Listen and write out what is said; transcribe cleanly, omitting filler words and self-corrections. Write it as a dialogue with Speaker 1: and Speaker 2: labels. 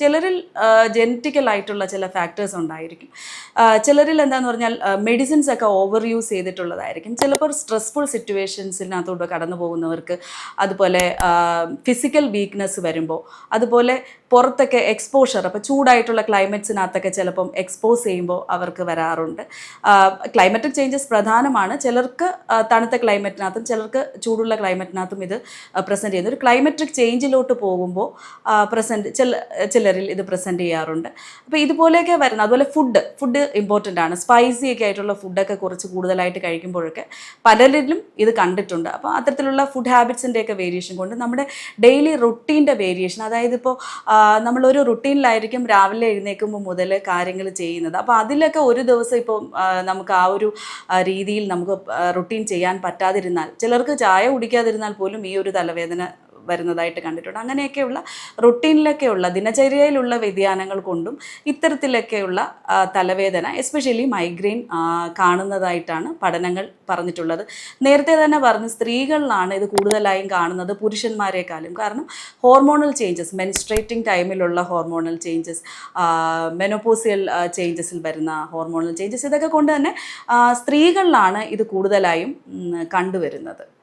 Speaker 1: ചിലരിൽ ജനറ്റിക്കൽ ആയിട്ടുള്ള ചില ഫാക്ടേഴ്സ് ഉണ്ടായിരിക്കും. ചിലരിൽ എന്താണെന്ന് പറഞ്ഞാൽ മെഡിസിൻസ് ഒക്കെ ഓവർ യൂസ് ചെയ്തിട്ടുള്ളതായിരിക്കും. ചിലപ്പോൾ സ്ട്രെസ്ഫുൾ സിറ്റുവേഷൻസിനകത്തോട്ട് കടന്നു പോകുന്നവർക്ക്, അതുപോലെ ഫിസിക്കൽ വീക്ക്നെസ് വരുമ്പോൾ, അതുപോലെ പുറത്തൊക്കെ എക്സ്പോഷർ, അപ്പോൾ ചൂടായിട്ടുള്ള ക്ലൈമറ്റ്സിനകത്തൊക്കെ ചിലപ്പം എക്സ്പോസ് ചെയ്യുമ്പോൾ അവർക്ക് വരാറുണ്ട്. ക്ലൈമറ്റിക് ചേഞ്ചസ് പ്രധാനമാണ്. ചിലർക്ക് തണുത്ത ക്ലൈമറ്റിനകത്തും ചിലർക്ക് ചൂടുള്ള ക്ലൈമറ്റിനകത്തും ഇത് പ്രസൻറ്റ് ചെയ്യുന്നു. ഒരു ക്ലൈമറ്റിക് ചേഞ്ചിലോട്ട് പോകുമ്പോൾ ചിലരിൽ ഇത് പ്രസൻറ്റ് ചെയ്യാറുണ്ട്. അപ്പോൾ ഇതുപോലെയൊക്കെ വരുന്നത്. അതുപോലെ ഫുഡ് ഇമ്പോർട്ടൻ്റ് ആണ്. സ്പൈസി ഒക്കെ ആയിട്ടുള്ള ഫുഡൊക്കെ കുറച്ച് കൂടുതലായിട്ട് കഴിക്കുമ്പോഴൊക്കെ പലരിലും ഇത് കണ്ടിട്ടുണ്ട്. അപ്പോൾ അത്തരത്തിലുള്ള ഫുഡ് ഹാബിറ്റ്സിൻ്റെയൊക്കെ വേരിയേഷൻ കൊണ്ട് നമ്മുടെ ഡെയിലി റുട്ടീൻ്റെ വേരിയേഷൻ, അതായത് ഇപ്പോൾ നമ്മളൊരു റുട്ടീനിലായിരിക്കും രാവിലെ എഴുന്നേൽക്കുമ്പോൾ മുതൽ കാര്യങ്ങൾ ചെയ്യുന്നത്. അപ്പോൾ അതിലൊക്കെ ഒരു ദിവസം ഇപ്പോൾ നമുക്ക് ആ ഒരു രീതിയിൽ നമുക്ക് റുട്ടീൻ ചെയ്യാൻ പറ്റാതിരുന്നാൽ, ചിലർക്ക് ചായ കുടിക്കാതിരുന്നാൽ പോലും ഈ ഒരു തലവേദന വരുന്നതായിട്ട് കണ്ടിട്ടുണ്ട്. അങ്ങനെയൊക്കെയുള്ള റുട്ടീനിലൊക്കെയുള്ള ദിനചര്യയിലുള്ള വ്യതിയാനങ്ങൾ കൊണ്ടും ഇത്തരത്തിലൊക്കെയുള്ള തലവേദന, എസ്പെഷ്യലി മൈഗ്രെയിൻ കാണുന്നതായിട്ടാണ് പഠനങ്ങൾ പറഞ്ഞിട്ടുള്ളത്. നേരത്തെ തന്നെ പറഞ്ഞു, സ്ത്രീകളിലാണ് ഇത് കൂടുതലായും കാണുന്നത് പുരുഷന്മാരെക്കാളും. കാരണം ഹോർമോണൽ ചേഞ്ചസ്, മെൻസ്ട്രേറ്റിംഗ് ടൈമിലുള്ള ഹോർമോണൽ ചേഞ്ചസ്, മെനോപോസിയൽ ചേഞ്ചസിൽ വരുന്ന ഹോർമോണൽ ചേഞ്ചസ്, ഇതൊക്കെ കൊണ്ട് തന്നെ സ്ത്രീകളിലാണ് ഇത് കൂടുതലായും കണ്ടുവരുന്നത്.